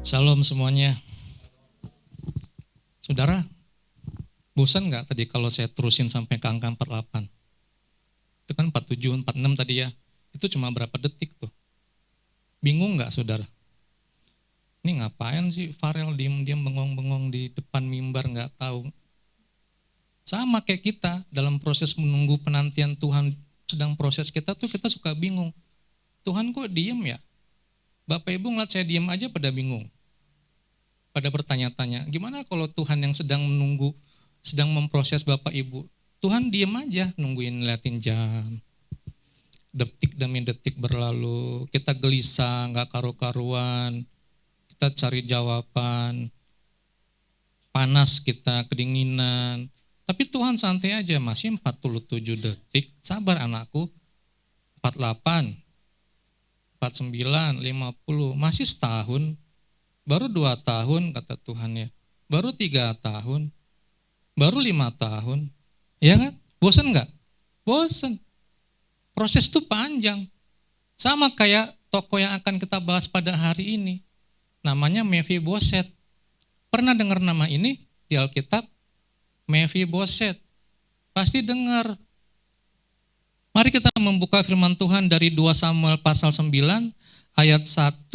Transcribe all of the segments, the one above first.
Shalom semuanya. Saudara, bosan nggak tadi kalau saya terusin sampai ke angka 48? Itu kan 47, 46 tadi ya. Itu cuma berapa detik tuh? Bingung nggak saudara? Ini ngapain sih Farel diem-diem bengong-bengong di depan mimbar nggak tahu? Sama kayak kita dalam proses menunggu penantian Tuhan sedang proses kita tuh kita suka bingung. Tuhan kok diem ya? Bapak Ibu ngeliat saya diem aja pada bingung. Pada bertanya-tanya, gimana kalau Tuhan yang sedang menunggu, sedang memproses Bapak Ibu? Tuhan diem aja, nungguin liatin jam. Detik demi detik berlalu, kita gelisah, gak karu-karuan, kita cari jawaban, panas kita, kedinginan. Tapi Tuhan santai aja, masih 47 detik, sabar anakku, 48, 49, 50, masih setahun. Baru 2 tahun kata Tuhan ya, baru 3 tahun, baru 5 tahun, ya kan? Bosan nggak? Bosan. Proses itu panjang. Sama kayak tokoh yang akan kita bahas pada hari ini, namanya Mephiboset. Pernah dengar nama ini di Alkitab? Mephiboset. Pasti dengar. Mari kita membuka firman Tuhan dari 2 Samuel pasal 9 ayat 1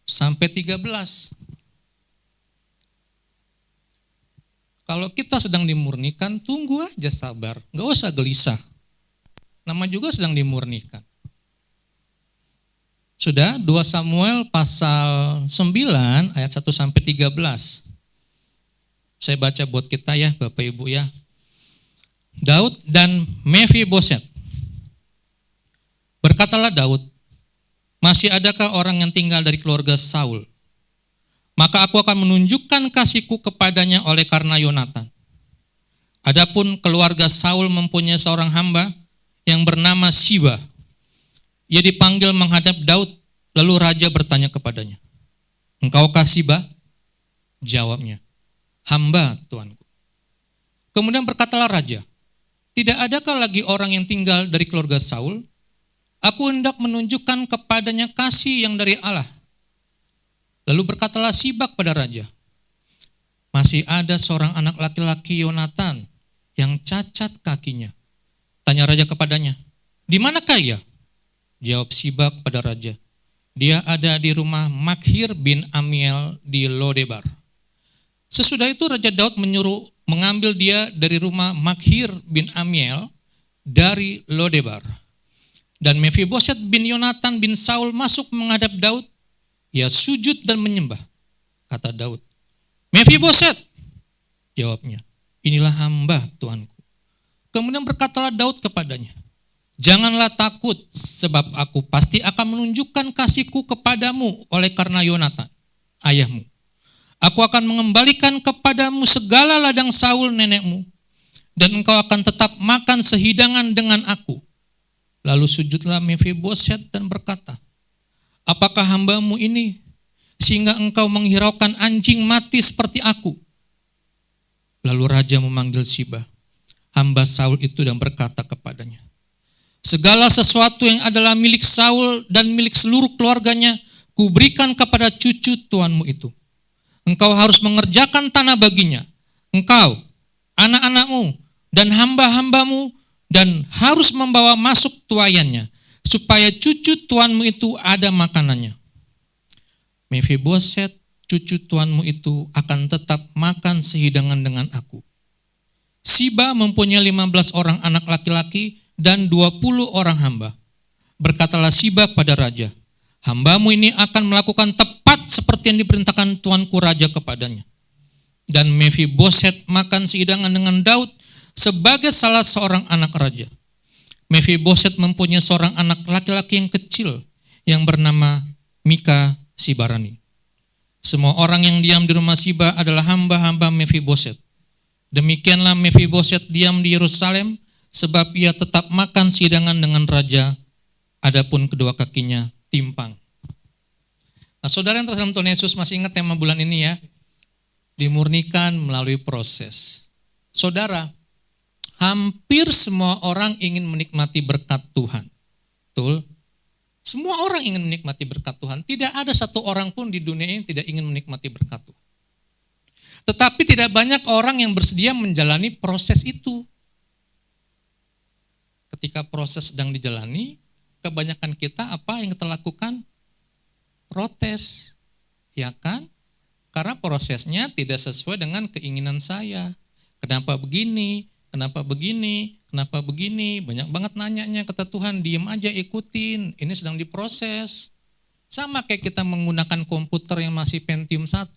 sampai 13. Kalau kita sedang dimurnikan, tunggu aja sabar, gak usah gelisah. Nama juga sedang dimurnikan. Sudah, 2 Samuel pasal 9 ayat 1 sampai 13. Saya baca buat kita ya Bapak Ibu ya. Daud dan Mephiboset. Berkatalah Daud, masih adakah orang yang tinggal dari keluarga Saul? Maka aku akan menunjukkan kasihku kepadanya oleh karena Yonatan. Adapun keluarga Saul mempunyai seorang hamba yang bernama Siba. Ia dipanggil menghadap Daud, lalu raja bertanya kepadanya, "Engkaukah Siba?" Jawabnya, "Hamba Tuanku." Kemudian berkatalah raja, "Tidak adakah lagi orang yang tinggal dari keluarga Saul? Aku hendak menunjukkan kepadanya kasih yang dari Allah." Lalu berkatalah Siba kepada raja, "Masih ada seorang anak laki-laki Yonatan yang cacat kakinya." Tanya raja kepadanya, "Di manakah ia?" Jawab Siba kepada raja, "Dia ada di rumah Makhir bin Amiel di Lodebar." Sesudah itu Raja Daud menyuruh mengambil dia dari rumah Makhir bin Amiel dari Lodebar. Dan Mephiboset bin Yonatan bin Saul masuk menghadap Daud. Ia sujud dan menyembah. Kata Daud, "Mephiboset." Jawabnya, "Inilah hamba Tuanku." Kemudian berkatalah Daud kepadanya, "Janganlah takut, sebab aku pasti akan menunjukkan kasihku kepadamu oleh karena Yonatan, ayahmu. Aku akan mengembalikan kepadamu segala ladang Saul nenekmu, dan engkau akan tetap makan sehidangan dengan aku." Lalu sujudlah Mephiboset dan berkata, "Apakah hambamu ini, sehingga engkau menghiraukan anjing mati seperti aku?" Lalu raja memanggil Siba, hamba Saul itu, dan berkata kepadanya, "Segala sesuatu yang adalah milik Saul dan milik seluruh keluarganya, kuberikan kepada cucu tuanmu itu. Engkau harus mengerjakan tanah baginya, engkau, anak-anakmu, dan hamba-hambamu, dan harus membawa masuk tuayannya, supaya cucu tuanmu itu ada makanannya. Mephiboset, cucu tuanmu itu akan tetap makan sehidangan dengan aku." Siba mempunyai 15 orang anak laki-laki dan 20 orang hamba. Berkatalah Siba kepada raja, "Hambamu ini akan melakukan tepat seperti yang diperintahkan tuanku raja kepadanya." Dan Mephiboset makan sehidangan dengan Daud sebagai salah seorang anak raja. Mephiboset mempunyai seorang anak laki-laki yang kecil yang bernama Mika Sibarani. Semua orang yang diam di rumah Siba adalah hamba-hamba Mephiboset. Demikianlah Mephiboset diam di Yerusalem, sebab ia tetap makan sehidangan dengan raja, adapun kedua kakinya timpang. Nah, saudara yang terkasih Tuhan Yesus, masih ingat tema bulan ini ya? Dimurnikan melalui proses. Saudara, hampir semua orang ingin menikmati berkat Tuhan. Betul? Semua orang ingin menikmati berkat Tuhan. Tidak ada satu orang pun di dunia ini tidak ingin menikmati berkat Tuhan. Tetapi tidak banyak orang yang bersedia menjalani proses itu. Ketika proses sedang dijalani, kebanyakan kita apa yang kita lakukan? Protes. Ya kan? Karena prosesnya tidak sesuai dengan keinginan saya. Kenapa begini? Kenapa begini? Kenapa begini? Banyak banget nanyanya, kata Tuhan, diem aja ikutin. Ini sedang diproses. Sama kayak kita menggunakan komputer yang masih Pentium 1.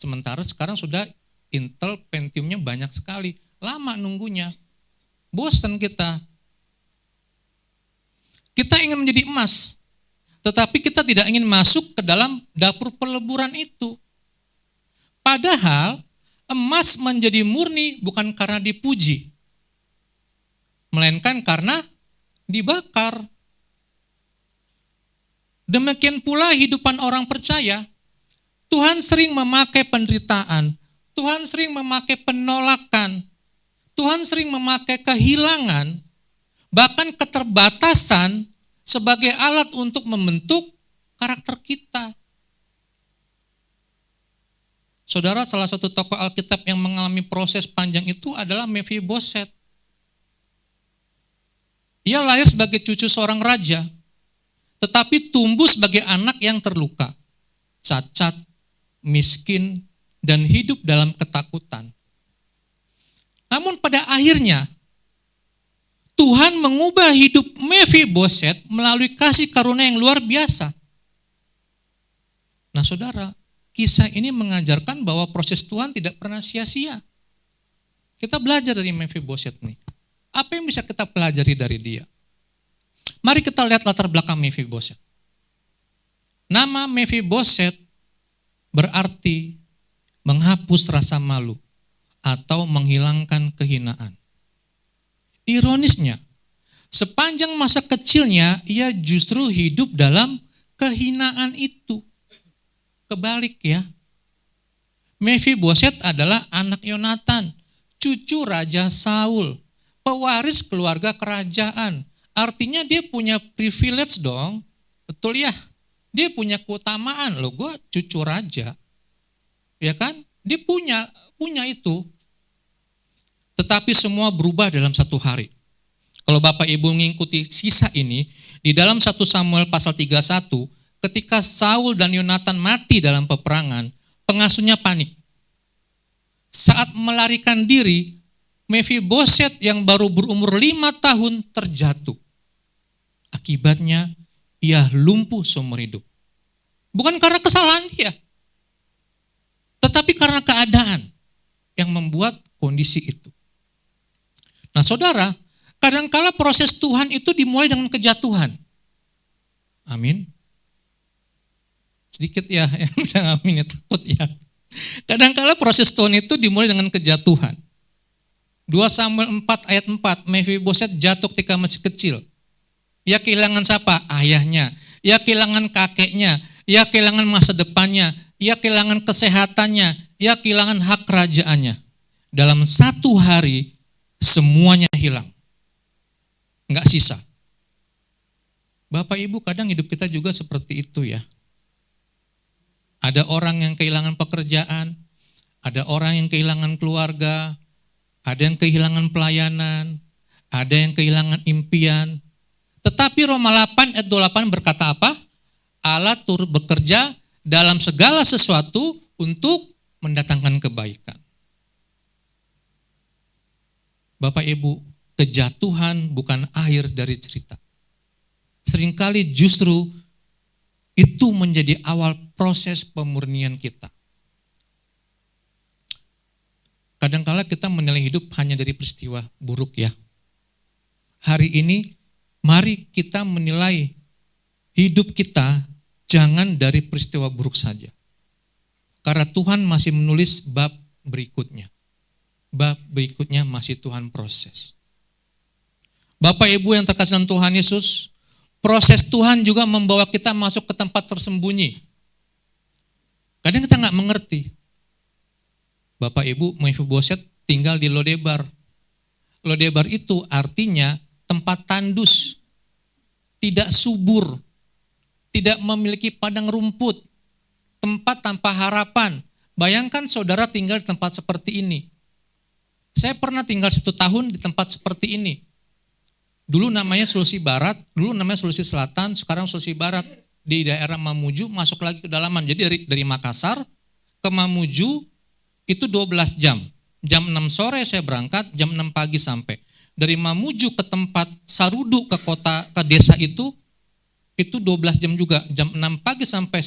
Sementara sekarang sudah Intel Pentiumnya banyak sekali. Lama nunggunya. Bosan kita. Kita ingin menjadi emas. Tetapi kita tidak ingin masuk ke dalam dapur peleburan itu. Padahal emas menjadi murni bukan karena dipuji, melainkan karena dibakar. Demikian pula hidupan orang percaya. Tuhan sering memakai penderitaan, Tuhan sering memakai penolakan, Tuhan sering memakai kehilangan, bahkan keterbatasan sebagai alat untuk membentuk karakter kita. Saudara, salah satu tokoh Alkitab yang mengalami proses panjang itu adalah Mephiboset. Ia lahir sebagai cucu seorang raja, tetapi tumbuh sebagai anak yang terluka, cacat, miskin, dan hidup dalam ketakutan. Namun pada akhirnya, Tuhan mengubah hidup Mephiboset melalui kasih karunia yang luar biasa. Nah saudara, kisah ini mengajarkan bahwa proses Tuhan tidak pernah sia-sia. Kita belajar dari Mephiboset nih. Apa yang bisa kita pelajari dari dia? Mari kita lihat latar belakang Mephiboset. Nama Mephiboset berarti menghapus rasa malu atau menghilangkan kehinaan. Ironisnya, sepanjang masa kecilnya ia justru hidup dalam kehinaan itu. Kebalik ya. Mephiboset adalah anak Yonatan, cucu Raja Saul, pewaris keluarga kerajaan. Artinya dia punya privilege dong. Betul ya? Dia punya keutamaan. Loh, gue cucu raja. Ya kan? Dia punya itu. Tetapi semua berubah dalam satu hari. Kalau Bapak Ibu mengikuti sisa ini, di dalam 1 Samuel pasal 31, ketika Saul dan Yonatan mati dalam peperangan, pengasuhnya panik. Saat melarikan diri, Mephiboset yang baru berumur 5 tahun terjatuh. Akibatnya, ia lumpuh seumur hidup. Bukan karena kesalahan dia, tetapi karena keadaan yang membuat kondisi itu. Nah saudara, kadangkala proses Tuhan itu dimulai dengan kejatuhan. Amin. Sedikit ya, yang bilang amin ya, takut ya. Kadangkala proses Tuhan itu dimulai dengan kejatuhan. 2 Samuel 4 ayat 4, Mephiboset jatuh ketika masih kecil. Ia kehilangan siapa? Ayahnya. Ia kehilangan kakeknya. Ia kehilangan masa depannya. Ia kehilangan kesehatannya. Ia kehilangan hak kerajaannya. Dalam satu hari, semuanya hilang. Enggak sisa. Bapak Ibu, kadang hidup kita juga seperti itu ya. Ada orang yang kehilangan pekerjaan, ada orang yang kehilangan keluarga, ada yang kehilangan pelayanan, ada yang kehilangan impian. Tetapi Roma 8 ayat 28 berkata apa? Allah turut bekerja dalam segala sesuatu untuk mendatangkan kebaikan. Bapak Ibu, kejatuhan bukan akhir dari cerita. Seringkali justru itu menjadi awal proses pemurnian kita. Kadangkala kita menilai hidup hanya dari peristiwa buruk ya. Hari ini, mari kita menilai hidup kita jangan dari peristiwa buruk saja. Karena Tuhan masih menulis bab berikutnya. Bab berikutnya masih Tuhan proses. Bapak Ibu yang terkasih dalam Tuhan Yesus, proses Tuhan juga membawa kita masuk ke tempat tersembunyi. Kadang kita nggak mengerti. Bapak Ibu, Mephiboset tinggal di Lodebar. Lodebar itu artinya tempat tandus, tidak subur, tidak memiliki padang rumput, tempat tanpa harapan. Bayangkan saudara tinggal di tempat seperti ini. Saya pernah tinggal 1 tahun di tempat seperti ini. Dulu namanya Sulawesi Barat, dulu namanya Sulawesi Selatan, sekarang Sulawesi Barat. Di daerah Mamuju masuk lagi ke dalaman. Jadi dari Makassar ke Mamuju itu 12 jam. Jam 6 sore saya berangkat, jam 6 pagi sampai. Dari Mamuju ke tempat Sarudu ke kota ke desa itu 12 jam juga. Jam 6 pagi sampai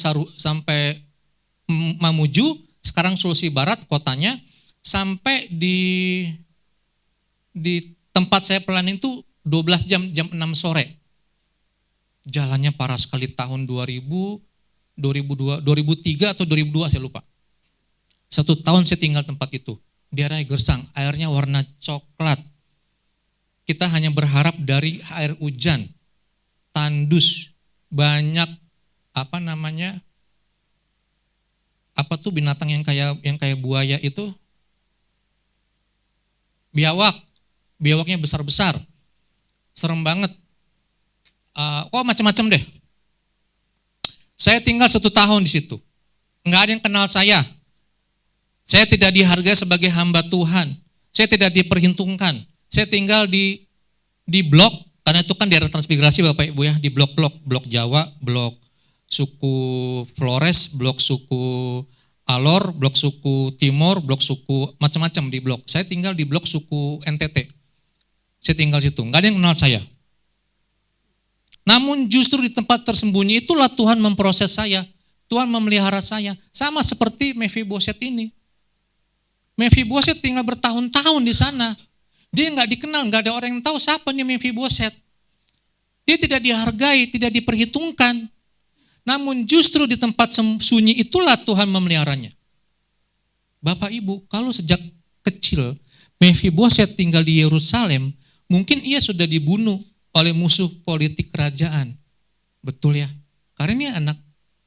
Mamuju, sekarang Sulawesi Barat kotanya, sampai di tempat saya planning itu 12 jam, jam 6 sore. Jalannya parah sekali tahun 2003 atau 2002 saya lupa. 1 tahun saya tinggal tempat itu. Daerah Gersang, airnya warna coklat. Kita hanya berharap dari air hujan, tandus, banyak binatang yang kayak buaya itu, biawaknya besar-besar, serem banget. Macam-macam deh. Saya tinggal 1 tahun di situ, nggak ada yang kenal saya. Saya tidak dihargai sebagai hamba Tuhan. Saya tidak diperhitungkan. Saya tinggal di blok, karena itu kan daerah transmigrasi Bapak Ibu ya, di blok Jawa, blok suku Flores, blok suku Alor, blok suku Timor, blok suku macam-macam di blok. Saya tinggal di blok suku NTT. Saya tinggal situ, nggak ada yang kenal saya. Namun justru di tempat tersembunyi itulah Tuhan memproses saya. Tuhan memelihara saya. Sama seperti Mephiboset ini. Mephiboset tinggal bertahun-tahun di sana. Dia nggak dikenal, nggak ada orang yang tahu siapa nih Mephiboset. Dia tidak dihargai, tidak diperhitungkan. Namun justru di tempat sunyi itulah Tuhan memeliharanya. Bapak Ibu, kalau sejak kecil Mephiboset tinggal di Yerusalem, mungkin ia sudah dibunuh oleh musuh politik kerajaan. Betul ya? Karena ini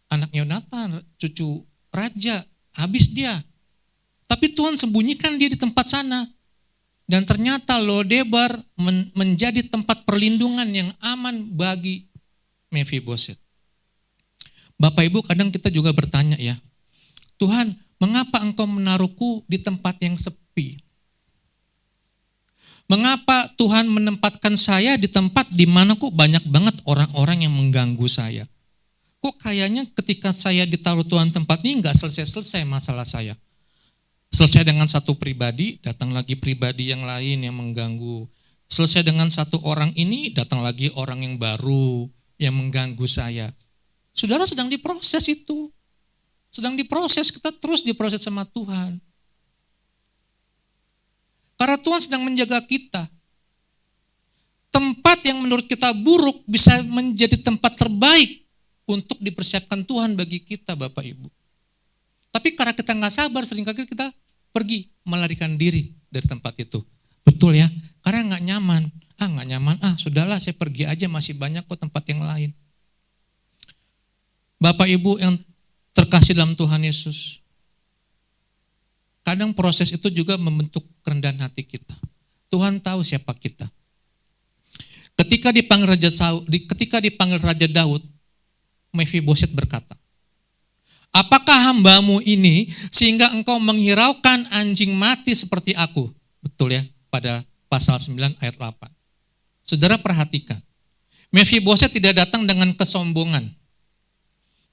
anak Yonatan, cucu raja, habis dia. Tapi Tuhan sembunyikan dia di tempat sana. Dan ternyata Lodebar menjadi tempat perlindungan yang aman bagi Mephiboset. Bapak Ibu, kadang kita juga bertanya ya, Tuhan, mengapa Engkau menaruhku di tempat yang sepi? Mengapa Tuhan menempatkan saya di tempat di mana kok banyak banget orang-orang yang mengganggu saya? Kok kayaknya ketika saya ditaruh Tuhan tempat ini nggak selesai-selesai masalah saya. Selesai dengan satu pribadi, datang lagi pribadi yang lain yang mengganggu. Selesai dengan satu orang ini, datang lagi orang yang baru yang mengganggu saya. Saudara sedang diproses itu. Sedang diproses, kita terus diproses sama Tuhan. Karena Tuhan sedang menjaga kita. Tempat yang menurut kita buruk bisa menjadi tempat terbaik untuk dipersiapkan Tuhan bagi kita Bapak Ibu. Tapi karena kita nggak sabar, seringkali kita pergi melarikan diri dari tempat itu. Betul ya? Karena nggak nyaman. Nggak nyaman, sudahlah saya pergi aja, masih banyak kok tempat yang lain. Bapak Ibu yang terkasih dalam Tuhan Yesus, kadang proses itu juga membentuk kerendahan hati kita. Tuhan tahu siapa kita. Ketika dipanggil Raja Daud, Mephiboset berkata, apakah hambamu ini sehingga engkau menghiraukan anjing mati seperti aku? Betul ya, pada pasal 9 ayat 8. Saudara perhatikan, Mephiboset tidak datang dengan kesombongan.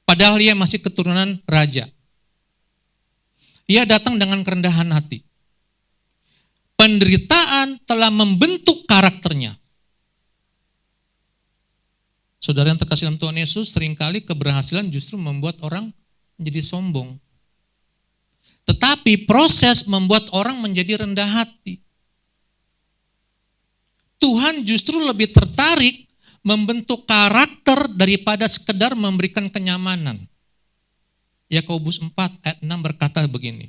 Padahal ia masih keturunan raja. Ia datang dengan kerendahan hati. Penderitaan telah membentuk karakternya. Saudara yang terkasih dalam Tuhan Yesus, seringkali keberhasilan justru membuat orang menjadi sombong. Tetapi proses membuat orang menjadi rendah hati. Tuhan justru lebih tertarik membentuk karakter daripada sekedar memberikan kenyamanan. Yakobus 4 ayat 6 berkata begini,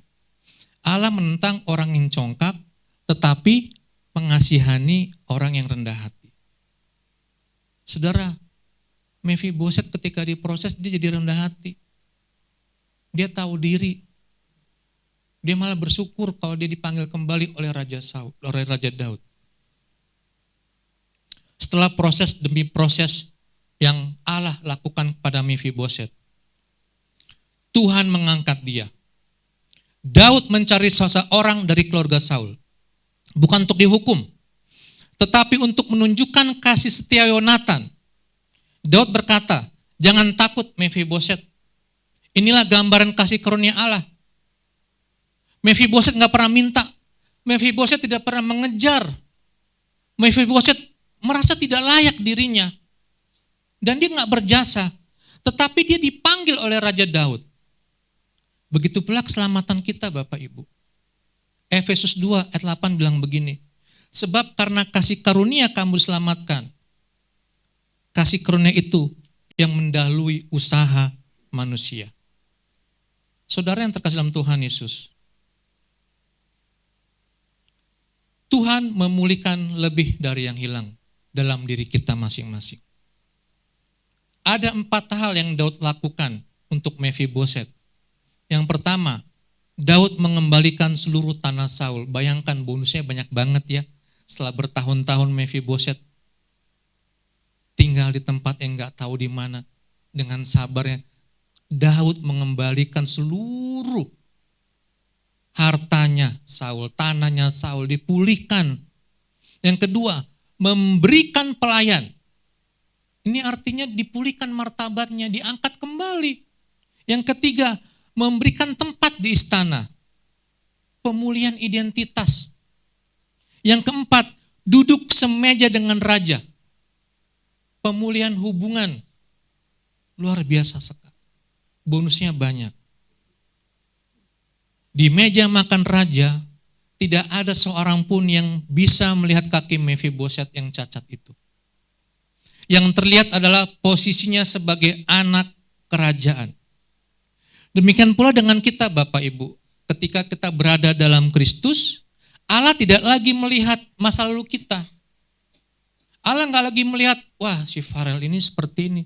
Allah menentang orang yang congkak, tetapi mengasihani orang yang rendah hati. Saudara, Mephiboset ketika diproses dia jadi rendah hati. Dia tahu diri. Dia malah bersyukur kalau dia dipanggil kembali oleh Raja Daud. Setelah proses demi proses, yang Allah lakukan pada Mephiboset. Tuhan mengangkat dia. Daud mencari seseorang dari keluarga Saul. Bukan untuk dihukum, tetapi untuk menunjukkan kasih setia Yonatan. Daud berkata, jangan takut Mephiboset. Inilah gambaran kasih karunia Allah. Mephiboset gak pernah minta. Mephiboset tidak pernah mengejar. Mephiboset merasa tidak layak dirinya. Dan dia gak berjasa. Tetapi dia dipanggil oleh Raja Daud. Begitu pula keselamatan kita Bapak Ibu. Efesus 2 ayat 8 bilang begini. Sebab karena kasih karunia kamu diselamatkan. Kasih karunia itu yang mendahului usaha manusia. Saudara yang terkasih dalam Tuhan Yesus. Tuhan memulihkan lebih dari yang hilang dalam diri kita masing-masing. Ada 4 hal yang Daud lakukan untuk Mephiboset. Yang pertama, Daud mengembalikan seluruh tanah Saul. Bayangkan bonusnya banyak banget ya. Setelah bertahun-tahun Mephiboset tinggal di tempat yang gak tahu di mana. Dengan sabarnya, Daud mengembalikan seluruh hartanya Saul, tanahnya Saul dipulihkan. Yang kedua, memberikan pelayan. Ini artinya dipulihkan martabatnya, diangkat kembali. Yang ketiga, memberikan tempat di istana. Pemulihan identitas. Yang keempat, duduk semeja dengan raja. Pemulihan hubungan. Luar biasa sekali. Bonusnya banyak. Di meja makan raja, tidak ada seorang pun yang bisa melihat kaki Mephiboset yang cacat itu. Yang terlihat adalah posisinya sebagai anak kerajaan. Demikian pula dengan kita Bapak Ibu. Ketika kita berada dalam Kristus, Allah tidak lagi melihat masa lalu kita. Allah nggak lagi melihat, wah si Farel ini seperti ini.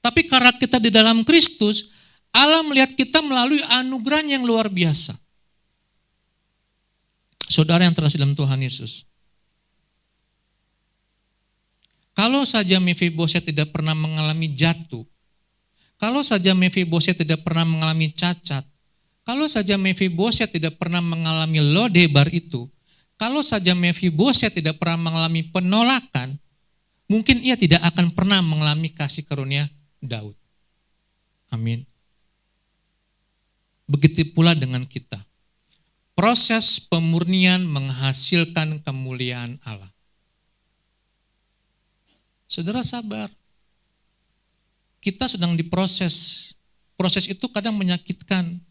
Tapi karena kita di dalam Kristus, Allah melihat kita melalui anugerah yang luar biasa. Saudara yang terkasih dalam Tuhan Yesus. Kalau saja Mephiboset tidak pernah mengalami jatuh, kalau saja Mephiboset tidak pernah mengalami cacat, kalau saja Mephiboset tidak pernah mengalami lodebar itu, kalau saja Mephiboset tidak pernah mengalami penolakan, mungkin ia tidak akan pernah mengalami kasih karunia Daud. Amin. Begitu pula dengan kita. Proses pemurnian menghasilkan kemuliaan Allah. Saudara sabar. Kita sedang diproses. Proses itu kadang menyakitkan.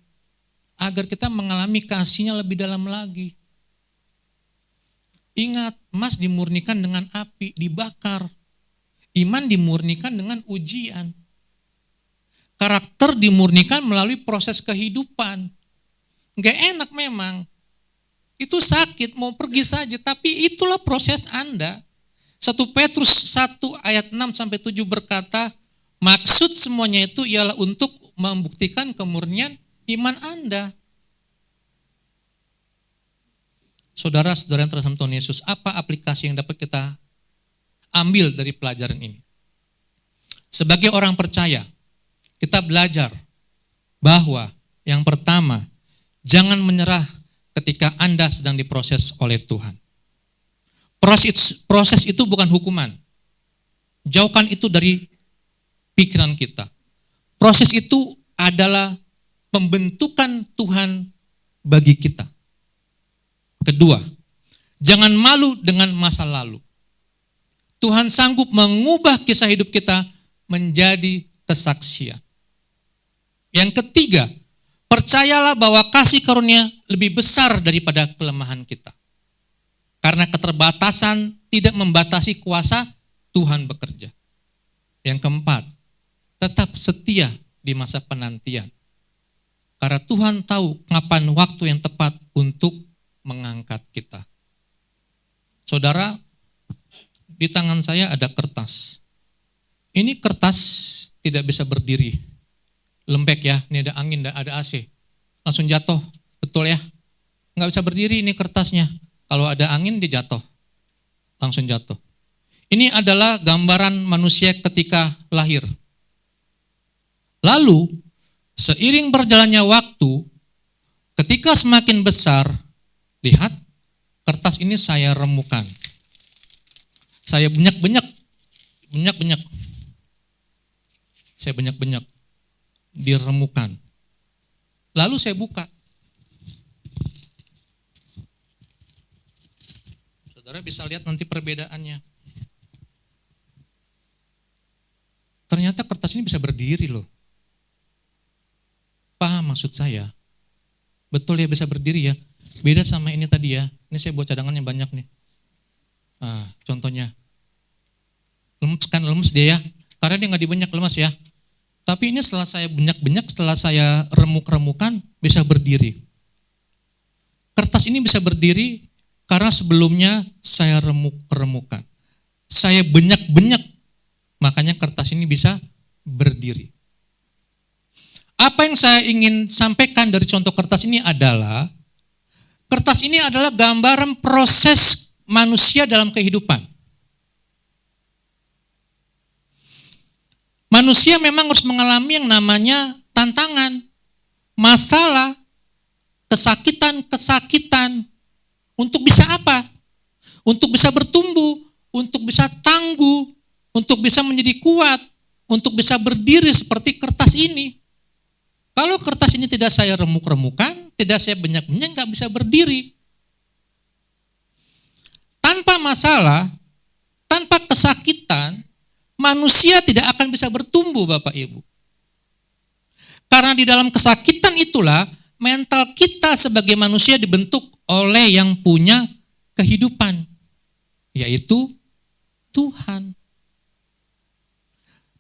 Agar kita mengalami kasihnya lebih dalam lagi. Ingat, emas dimurnikan dengan api, dibakar. Iman dimurnikan dengan ujian. Karakter dimurnikan melalui proses kehidupan. Gak enak memang. Itu sakit, mau pergi saja. Tapi itulah proses Anda. 1 Petrus 1 ayat 6-7 berkata, maksud semuanya itu ialah untuk membuktikan kemurnian iman Anda. Saudara-saudara yang terkasih Tuhan Yesus, apa aplikasi yang dapat kita ambil dari pelajaran ini? Sebagai orang percaya, kita belajar bahwa yang pertama, jangan menyerah ketika Anda sedang diproses oleh Tuhan. Proses itu bukan hukuman. Jauhkan itu dari pikiran kita. Proses itu adalah pembentukan Tuhan bagi kita. Kedua, jangan malu dengan masa lalu. Tuhan sanggup mengubah kisah hidup kita menjadi kesaksian. Yang ketiga, percayalah bahwa kasih karunia lebih besar daripada kelemahan kita. Karena keterbatasan tidak membatasi kuasa Tuhan bekerja. Yang keempat, tetap setia di masa penantian. Karena Tuhan tahu kapan waktu yang tepat untuk mengangkat kita. Saudara, di tangan saya ada kertas. Ini kertas tidak bisa berdiri. Lembek ya, ini ada angin, ada AC. Langsung jatuh, betul ya? Nggak bisa berdiri ini kertasnya. Kalau ada angin dia jatuh. Langsung jatuh. Ini adalah gambaran manusia ketika lahir. Lalu, seiring berjalannya waktu, ketika semakin besar, lihat, kertas ini saya remukan. Saya benyak-benyak. Saya banyak-banyak diremukan. Lalu saya buka. Saudara bisa lihat nanti perbedaannya. Ternyata kertas ini bisa berdiri loh. Paham maksud saya? Betul ya, bisa berdiri ya. Beda sama ini tadi ya. Ini saya buat cadangannya banyak nih. Nah, contohnya. Lemes dia ya. Karena dia nggak dibenyak, lemes ya. Tapi ini setelah saya benyak-benyak, setelah saya remuk-remukan, bisa berdiri. Kertas ini bisa berdiri karena sebelumnya saya remuk-remukan. Saya benyak-benyak, makanya kertas ini bisa berdiri. Apa yang saya ingin sampaikan dari contoh kertas ini adalah, kertas ini adalah gambaran proses manusia dalam kehidupan. Manusia memang harus mengalami yang namanya tantangan, masalah, kesakitan. Untuk bisa apa? Untuk bisa bertumbuh, untuk bisa tangguh, untuk bisa menjadi kuat, untuk bisa berdiri seperti kertas ini. Kalau kertas ini tidak saya remuk-remukan, tidak saya benyak-benyak, nggak bisa berdiri. Tanpa masalah, tanpa kesakitan, manusia tidak akan bisa bertumbuh, Bapak Ibu. Karena di dalam kesakitan itulah mental kita sebagai manusia dibentuk oleh yang punya kehidupan, yaitu Tuhan.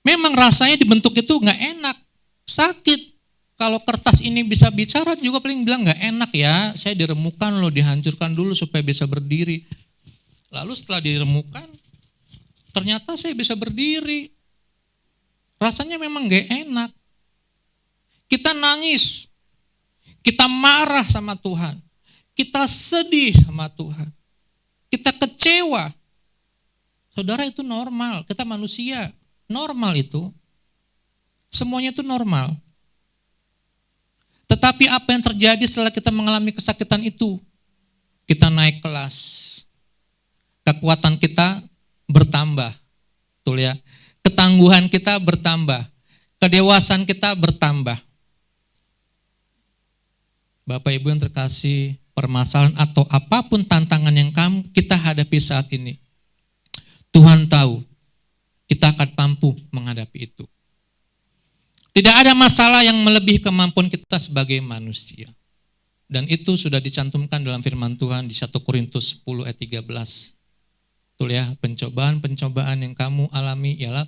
Memang rasanya dibentuk itu nggak enak, sakit. Kalau kertas ini bisa bicara juga paling bilang nggak enak ya, saya diremukan loh, dihancurkan dulu supaya bisa berdiri. Lalu setelah diremukan, ternyata saya bisa berdiri. Rasanya memang nggak enak. Kita nangis, kita marah sama Tuhan, kita sedih sama Tuhan, kita kecewa. Saudara, itu normal, kita manusia, normal itu. Semuanya itu normal. Tetapi apa yang terjadi setelah kita mengalami kesakitan itu? Kita naik kelas. Kekuatan kita bertambah. Betul ya. Ketangguhan kita bertambah. Kedewasaan kita bertambah. Bapak Ibu yang terkasih, permasalahan atau apapun tantangan yang kita hadapi saat ini, Tuhan tahu kita akan mampu menghadapi itu. Tidak ada masalah yang melebihi kemampuan kita sebagai manusia. Dan itu sudah dicantumkan dalam firman Tuhan di 1 Korintus 10 ayat 13. Betul ya, pencobaan-pencobaan yang kamu alami ialah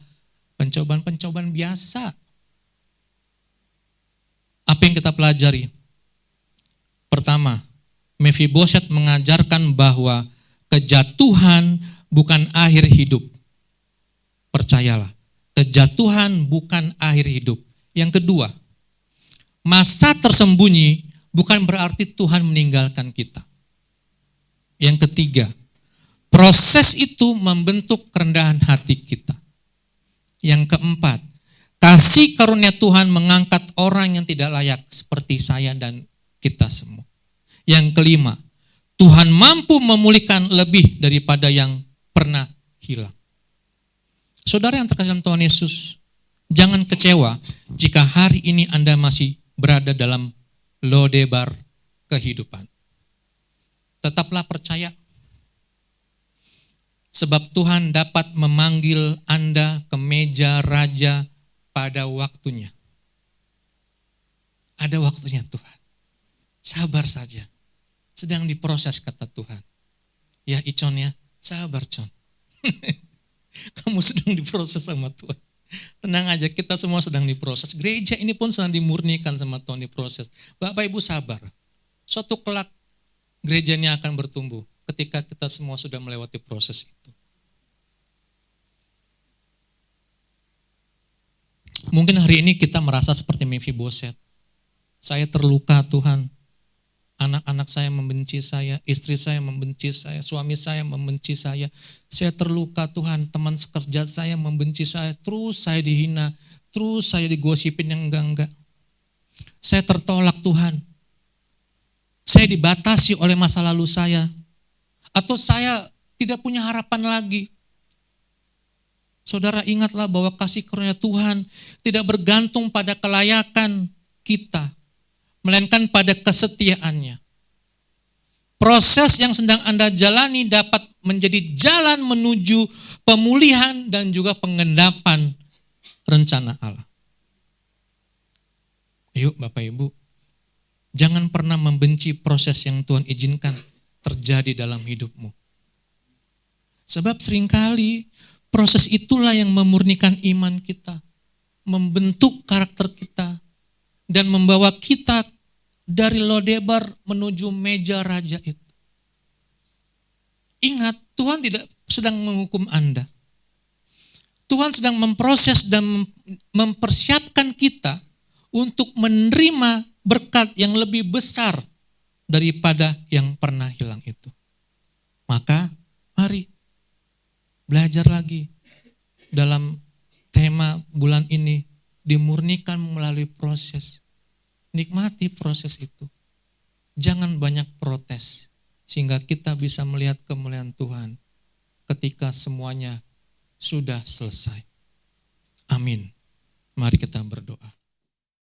pencobaan-pencobaan biasa. Apa yang kita pelajari? Pertama, Mephiboset mengajarkan bahwa kejatuhan bukan akhir hidup. Percayalah, kejatuhan bukan akhir hidup. Yang kedua, masa tersembunyi bukan berarti Tuhan meninggalkan kita. Yang ketiga, proses itu membentuk kerendahan hati kita. Yang keempat, kasih karunia Tuhan mengangkat orang yang tidak layak seperti saya dan kita semua. Yang kelima, Tuhan mampu memulihkan lebih daripada yang pernah hilang. Saudara yang terkasih dalam Tuhan Yesus, jangan kecewa jika hari ini Anda masih berada dalam lodebar kehidupan. Tetaplah percaya, sebab Tuhan dapat memanggil Anda ke meja raja pada waktunya. Ada waktunya Tuhan. Sabar saja. Sedang diproses kata Tuhan. Ya Icon ya, sabar Con. Kamu sedang diproses sama Tuhan. Tenang aja, kita semua sedang diproses. Gereja ini pun sedang dimurnikan sama Tuhan, diproses. Bapak Ibu sabar. Suatu kelak gerejanya akan bertumbuh ketika kita semua sudah melewati proses itu. Mungkin hari ini kita merasa seperti Mephiboset. Saya terluka Tuhan. anak-anak saya membenci saya, istri saya membenci saya, suami saya membenci saya. Saya terluka Tuhan, teman sekerja saya membenci saya, terus saya dihina, terus saya digosipin yang enggak-enggak. Saya tertolak Tuhan. Saya dibatasi oleh masa lalu saya. Atau saya tidak punya harapan lagi. Saudara ingatlah bahwa kasih karunia Tuhan tidak bergantung pada kelayakan kita, melainkan pada kesetiaannya. Proses yang sedang Anda jalani dapat menjadi jalan menuju pemulihan dan juga pengendapan rencana Allah. Yuk Bapak Ibu, jangan pernah membenci proses yang Tuhan izinkan terjadi dalam hidupmu. Sebab seringkali proses itulah yang memurnikan iman kita, membentuk karakter kita, dan membawa kita dari Lodebar menuju meja raja itu. Ingat, Tuhan tidak sedang menghukum Anda. Tuhan sedang memproses dan mempersiapkan kita untuk menerima berkat yang lebih besar daripada yang pernah hilang itu. Maka, mari belajar lagi dalam tema bulan ini, dimurnikan melalui proses. Nikmati proses itu. Jangan banyak protes, sehingga kita bisa melihat kemuliaan Tuhan ketika semuanya sudah selesai. Amin. Mari kita berdoa.